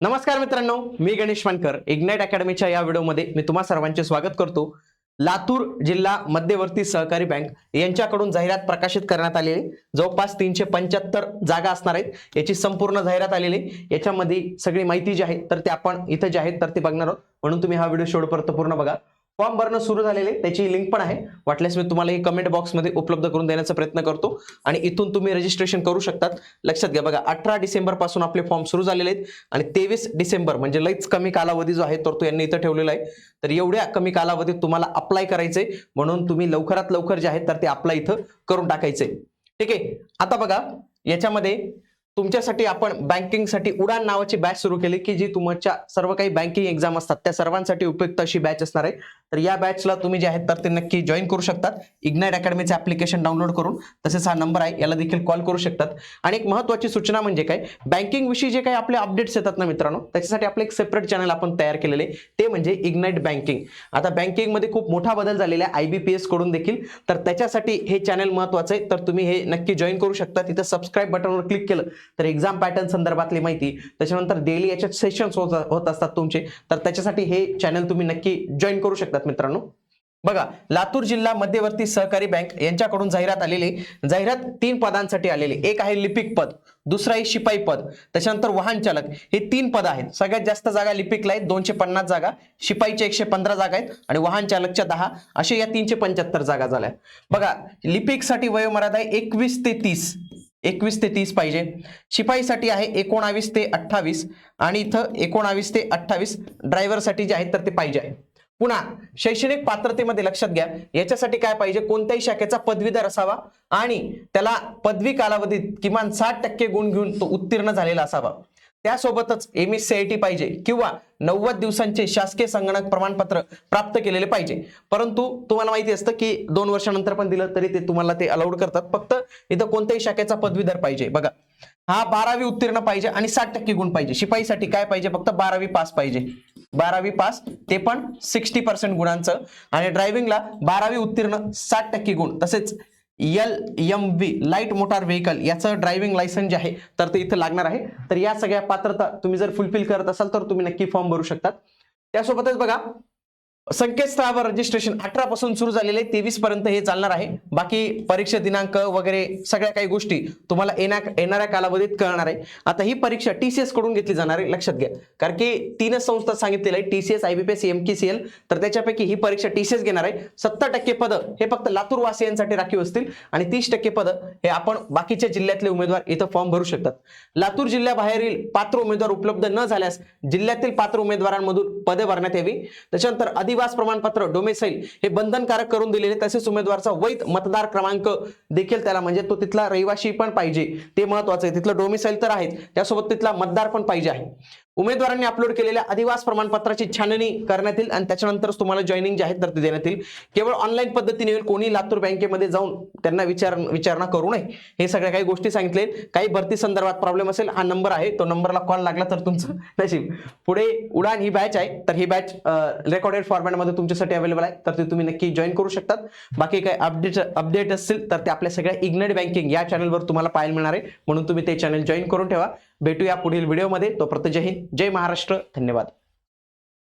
नमस्कार मित्रांनो, मी गणेश मानकर. इग्नाइट अकॅडमीच्या या व्हिडिओमध्ये मी तुम्हा सर्वांचे स्वागत करतो. लातूर जिल्हा मध्यवर्ती सहकारी बँक यांच्याकडून जाहिरात प्रकाशित करण्यात आलेली जवळपास 375 जागा असणार आहेत. याची संपूर्ण जाहिरात आलेली, याच्यामध्ये सगळी माहिती जी आहे तर ते आपण इथे जे आहे तर ते बघणार आहोत. म्हणून तुम्ही हा व्हिडिओ शेवटपर्यंत पूर्ण बघा. फॉर्म भरणं सुरू झालेले, त्याची लिंक पण आहे. वाटल्यास मी तुम्हाला ही कमेंट बॉक्समध्ये उपलब्ध करून देण्याचा प्रयत्न करतो आणि इथून तुम्ही रजिस्ट्रेशन करू शकतात. लक्षात घ्या बघा, 18 डिसेंबर पासून आपले फॉर्म सुरू झालेले आहेत आणि 23 डिसेंबर म्हणजे लईच कमी कालावधी जो आहे तर तो यांनी इथं ठेवलेला आहे. तर एवढ्या कमी कालावधीत तुम्हाला अप्लाय करायचंय, म्हणून तुम्ही लवकरात लवकर जे आहे तर ते अप्लाय इथं करून टाकायचंय. ठीक आहे. आता बघा, याच्यामध्ये तुमच्यासाठी आपण बँकिंगसाठी उडान नावाची बॅच सुरू केली की जी तुमच्या सर्व काही बँकिंग एक्झाम असतात त्या सर्वांसाठी उपयुक्त अशी बॅच असणार आहे. तर या बॅचला तुम्ही जे आहेत तर ते नक्की जॉईन करू शकतात. इग्नाइट अकॅडमीचे ऍप्लिकेशन डाउनलोड करून, तसेच हा नंबर आहे याला देखील कॉल करू शकतात. आणि एक महत्त्वाची सूचना म्हणजे काय, बँकिंग विषयी जे काही आपले अपडेट्स येतात ना मित्रांनो, त्याच्यासाठी आपलं एक सेपरेट चॅनल आपण तयार केलेले, ते म्हणजे इग्नाइट बँकिंग. आता बँकिंग मध्ये खूप मोठा बदल झालेला आहे IBPS कडून देखील, तर त्याच्यासाठी हे चॅनल महत्त्वाचं आहे. तर तुम्ही हे नक्की जॉईन करू शकता. तिथं सबस्क्राईब बटनवर क्लिक केलं तर एक्झाम पॅटर्न संदर्भातली माहिती, त्याच्यानंतर डेली याच्यात सेशन्स होत असतात तुमचे, तर त्याच्यासाठी हे चॅनल तुम्ही नक्की जॉईन करू शकतात मित्रांनो. बघा, लातूर जिल्हा मध्यवर्ती सहकारी बँक यांच्याकडून जाहिरात आलेली. जाहिरात 3 पदांसाठी आलेली. एक आहे लिपिक पद, दुसरा आहे शिपाई पद, त्याच्यानंतर वाहन चालक. हे 3 पद आहेत. सगळ्यात जास्त जागा लिपिकला आहेत 250 जागा, शिपाईच्या 115 जागा आहेत आणि वाहन चालकच्या 10, असे या 375 जागा झाल्या. बघा, लिपिकसाठी वयोमर्यादा आहे 21 ते 30. 21 ते 30 पाहिजे. शिपाईसाठी आहे 19 ते 28 आणि इथं 19 ते 28 ड्रायव्हरसाठी जे आहेत तर ते पाहिजे आहे. पुन्हा शैक्षणिक पात्रतेमध्ये लक्षात घ्या, याच्यासाठी काय पाहिजे, कोणत्याही शाखेचा पदवीधर असावा आणि त्याला पदवी कालावधीत किमान 60% गुण घेऊन तो उत्तीर्ण झालेला असावा. त्यासोबतच MSCIT पाहिजे किंवा 90 दिवसांचे शासकीय संगणक प्रमाणपत्र प्राप्त केलेले पाहिजे. परंतु तुम्हाला माहिती असतं की 2 वर्षानंतर पण दिलं तरी ते तुम्हाला ते अलाउड करतात. फक्त इथं कोणत्याही शाखेचा पदवीधर पाहिजे. बघा, हा 12वी उत्तीर्ण पाहिजे आणि 60% गुण पाहिजे. शिपाईसाठी काय पाहिजे, फक्त 12वी पास पाहिजे. 12वी पास, ते पण 60% गुणांचं. आणि ड्रायव्हिंगला 12वी उत्तीर्ण 60% गुण. तसेच LMV लाईट मोटार व्हेकल याचं ड्रायव्हिंग लायसन्स जे आहे तर ते इथं लागणार आहे. तर या सगळ्या पात्रता तुम्ही जर फुलफिल करत असाल तर तुम्ही नक्की फॉर्म भरू शकतात. त्यासोबतच बघा, संकेतस्थळावर रजिस्ट्रेशन 18 पासून सुरू झालेले 23 पर्यंत हे चालणार आहे. बाकी परीक्षा दिनांक वगैरे सगळ्या काही गोष्टी तुम्हाला येणाऱ्या कालावधीत कळणार आहे. आता ही परीक्षा TCS कडून घेतली जाणार आहे, लक्षात घ्या. कारण की 3च संस्था सांगितलेलं आहे, TCS, IBPS, MKCL. तर त्याच्यापैकी ही परीक्षा TCS घेणार आहे. 70% पदं हे फक्त लातूर वासियांसाठी राखीव असतील आणि 30% पदं हे आपण बाकीच्या जिल्ह्यातले उमेदवार इथं फॉर्म भरू शकतात. लातूर जिल्ह्याबाहेरील पात्र उमेदवार उपलब्ध न झाल्यास जिल्ह्यातील पात्र उमेदवारांमधून पदे भरण्यात यावी. त्याच्यानंतर अधिवास प्रमाणपत्र डोमेसाईल हे बंधनकारक करून दिलेले, तसेच उमेदवाराचा वैध मतदार क्रमांक देखील त्याला, म्हणजे तो तिथला रहिवासी पण पाहिजे, ते महत्वाचं आहे. तिथलं डोमेसाईल तर आहेत, त्यासोबत तिथला मतदार पण पाहिजे आहे. उमेदवारांनी अपलोड केलेल्या अधिवास प्रमाणपत्राची छाननी करण्यात येईल आणि त्याच्यानंतरच तुम्हाला जॉईनिंग जे आहे तर ते देण्यात येईल. केवळ ऑनलाईन पद्धतीने होईल. कोणी लातूर बँकेमध्ये जाऊन त्यांना विचारणा करू नये. हे सगळ्या काही गोष्टी सांगितले. काही भरती संदर्भात प्रॉब्लेम असेल, हा नंबर आहे, तो नंबरला कॉल लागला तर तुमचं नशीब. पुढे उडान ही बॅच आहे, तर ही बॅच रेकॉर्डेड फॉर्मॅटमध्ये तुमच्यासाठी अवेलेबल आहे, तर ते तुम्ही नक्की जॉईन करू शकतात. बाकी काही अपडेट असतील तर ते आपल्या सगळ्या इग्नाइट बँकिंग या चॅनलवर तुम्हाला पाहायला मिळणार आहे, म्हणून तुम्ही ते चॅनल जॉईन करून ठेवा. भेटूया पुढील व्हिडिओमध्ये. तोपर्यंत जय हिंद, जय महाराष्ट्र, धन्यवाद.